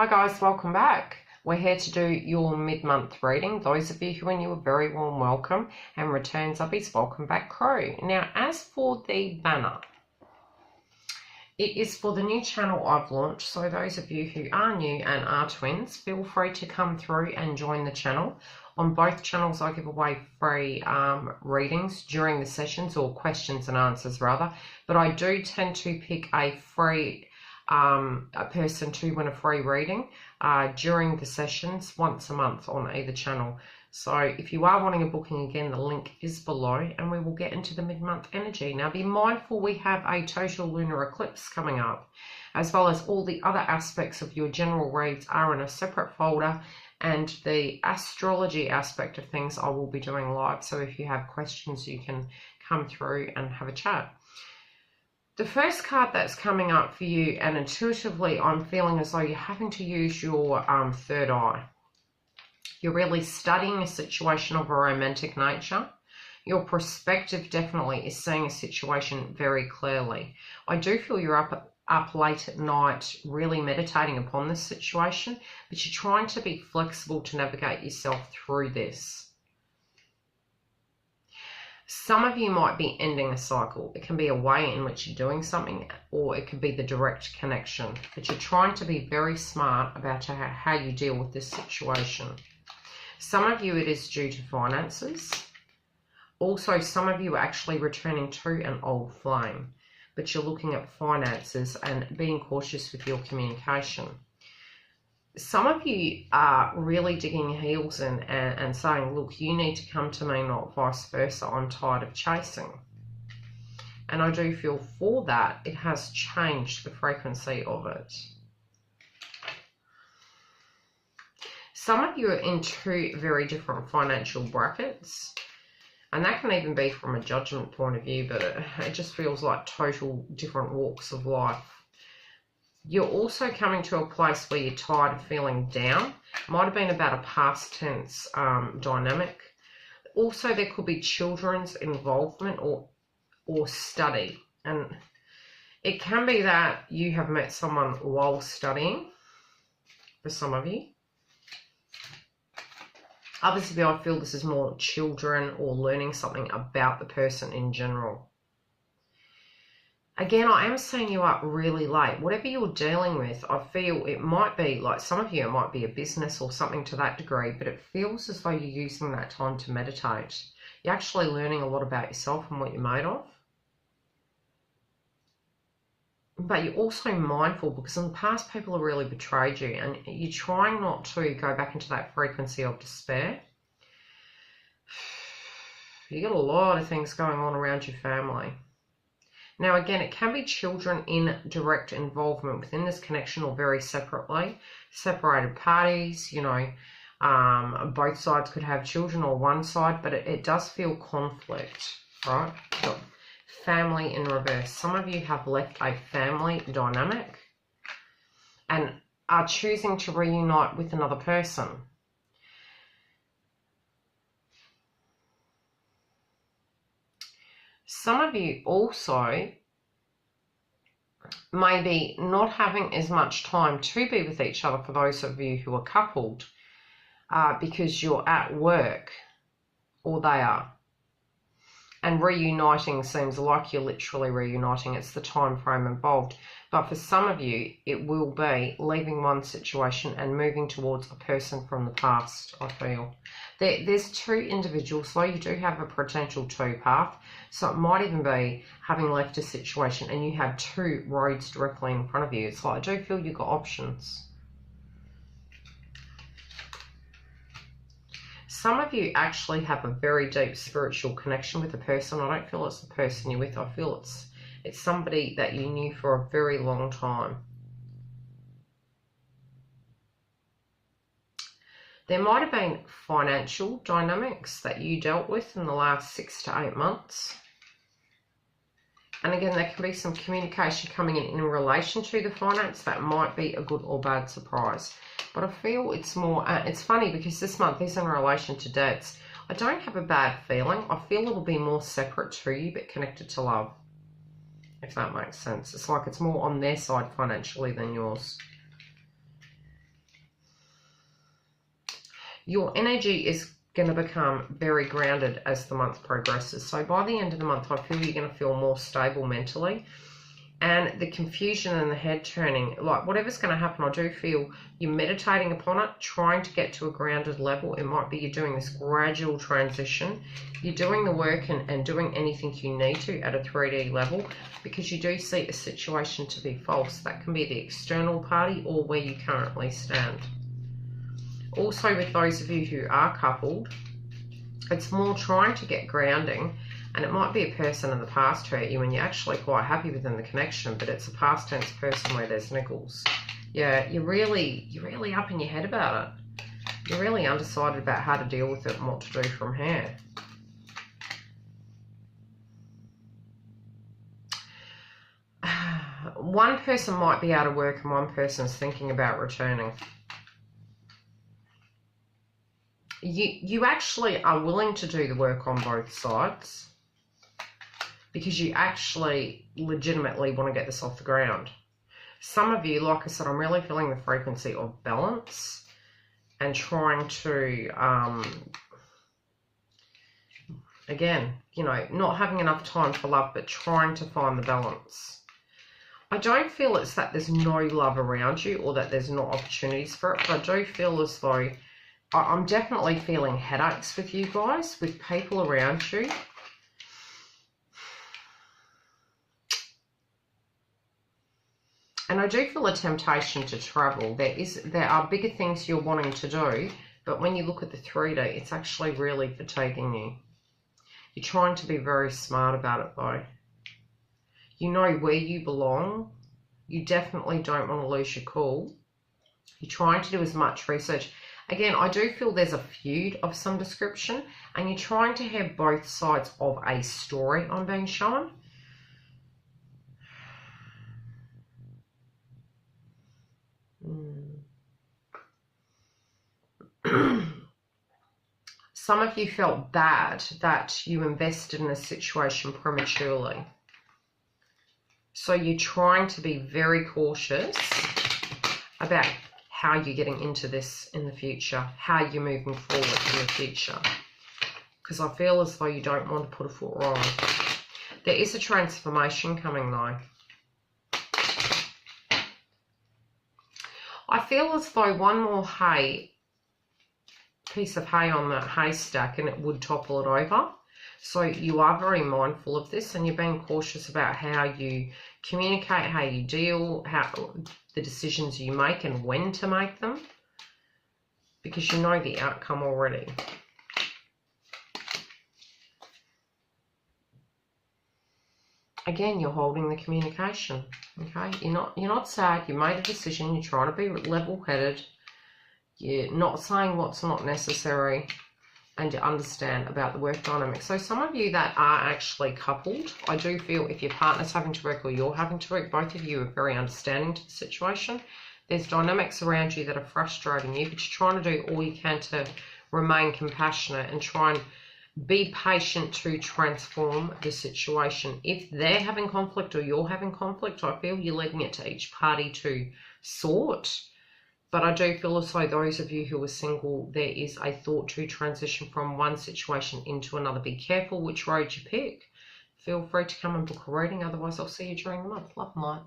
Hi guys, welcome back. We're here to do your mid-month reading. Those of you who are new, a very warm welcome, and return subbies, welcome back, Crow. Now, as for the banner, it is for the new channel I've launched, so those of you who are new and are twins, feel free to come through and join the channel. On both channels, I give away free readings during the sessions, or questions and answers rather, but I do tend to pick a person to win a free reading during the sessions once a month on either channel. So if you are wanting a booking, again, the link is below, and we will get into the mid-month energy. Now be mindful, we have a total lunar eclipse coming up, as well as all the other aspects of your general reads are in a separate folder, and the astrology aspect of things I will be doing live. So if you have questions, you can come through and have a chat. The first card that's coming up for you, and intuitively I'm feeling as though you're having to use your third eye. You're really studying a situation of a romantic nature. Your perspective definitely is seeing a situation very clearly. I do feel you're up late at night really meditating upon this situation, but you're trying to be flexible to navigate yourself through this. Some of you might be ending a cycle. It can be a way in which you're doing something, or it could be the direct connection. But you're trying to be very smart about how you deal with this situation. Some of you, it is due to finances. Also, some of you are actually returning to an old flame, but you're looking at finances and being cautious with your communication. Some of you are really digging your heels in and saying, look, you need to come to me, not vice versa. I'm tired of chasing. And I do feel for that, it has changed the frequency of it. Some of you are in two very different financial brackets. And that can even be from a judgment point of view, but it just feels like total different walks of life. You're also coming to a place where you're tired of feeling down. Might have been about a past tense dynamic. Also, there could be children's involvement or study. And it can be that you have met someone while studying, for some of you. Others of you, I feel this is more children or learning something about the person in general. Again, I am seeing you up really late. Whatever you're dealing with, I feel it might be, like some of you, it might be a business or something to that degree, but it feels as though you're using that time to meditate. You're actually learning a lot about yourself and what you're made of. But you're also mindful, because in the past people have really betrayed you, and you're trying not to go back into that frequency of despair. You got a lot of things going on around your family. Now, again, it can be children in direct involvement within this connection, or very separately. Separated parties, you know, both sides could have children, or one side, but it does feel conflict, right? Family in reverse. Some of you have left a family dynamic and are choosing to reunite with another person. Some of you also maybe not having as much time to be with each other, for those of you who are coupled, because you're at work, or they are. And reuniting seems like you're literally reuniting. It's the time frame involved. But for some of you, it will be leaving one situation and moving towards a person from the past, I feel. There's two individuals, so you do have a potential two path. So it might even be having left a situation and you have two roads directly in front of you. It's like, I do feel you've got options. Some of you actually have a very deep spiritual connection with a person. I don't feel it's the person you're with. I feel it's somebody that you knew for a very long time. There might have been financial dynamics that you dealt with in the last 6 to 8 months. And again, there can be some communication coming in relation to the finance that might be a good or bad surprise. But I feel it's more, it's funny because this month is in relation to debts. I don't have a bad feeling. I feel it'll be more separate to you, but connected to love, if that makes sense. It's like it's more on their side financially than yours. your energy is going to become very grounded as the month progresses. So by the end of the month, I feel you're going to feel more stable mentally. And the confusion and the head turning, like whatever's going to happen, I do feel you're meditating upon it, trying to get to a grounded level. It might be you're doing this gradual transition. You're doing the work and doing anything you need to at a 3D level, because you do see a situation to be false. That can be the external party or where you currently stand. Also, with those of you who are coupled, it's more trying to get grounding. And it might be a person in the past hurt you and you're actually quite happy within the connection, but it's a past tense person where there's niggles. Yeah, you're really up in your head about it. You're really undecided about how to deal with it and what to do from here. One person might be out of work and one person's thinking about returning. You actually are willing to do the work on both sides, because you actually legitimately want to get this off the ground. Some of you, like I said, I'm really feeling the frequency of balance and trying to, again, you know, not having enough time for love, but trying to find the balance. I don't feel it's that there's no love around you or that there's not opportunities for it, but I do feel as though I'm definitely feeling headaches with you guys, with people around you. And I do feel a temptation to travel. There are bigger things you're wanting to do, but when you look at the 3D, it's actually really fatiguing you. You're trying to be very smart about it though. You know where you belong. You definitely don't want to lose your cool. You're trying to do as much research. Again, I do feel there's a feud of some description, and you're trying to have both sides of a story I'm being shown. Some of you felt bad that you invested in a situation prematurely. So you're trying to be very cautious about how you're getting into this in the future, how you're moving forward in the future. Because I feel as though you don't want to put a foot wrong. There is a transformation coming though. I feel as though one more piece of hay on that haystack and it would topple it over. So you are very mindful of this, and you're being cautious about how you communicate, how you deal, how the decisions you make and when to make them, because you know the outcome already. Again, you're holding the communication. Okay, you're not sad. You made a decision. You're trying to be level-headed. You're not saying what's not necessary, and you understand about the work dynamic. So some of you that are actually coupled, I do feel if your partner's having to work or you're having to work, both of you are very understanding to the situation. There's dynamics around you that are frustrating you, but you're trying to do all you can to remain compassionate and try and be patient to transform the situation. If they're having conflict or you're having conflict, I feel you're leaving it to each party to sort. But I do feel as though those of you who are single, there is a thought to transition from one situation into another. Be careful which road you pick. Feel free to come and book a reading. Otherwise, I'll see you during the month. Love and light.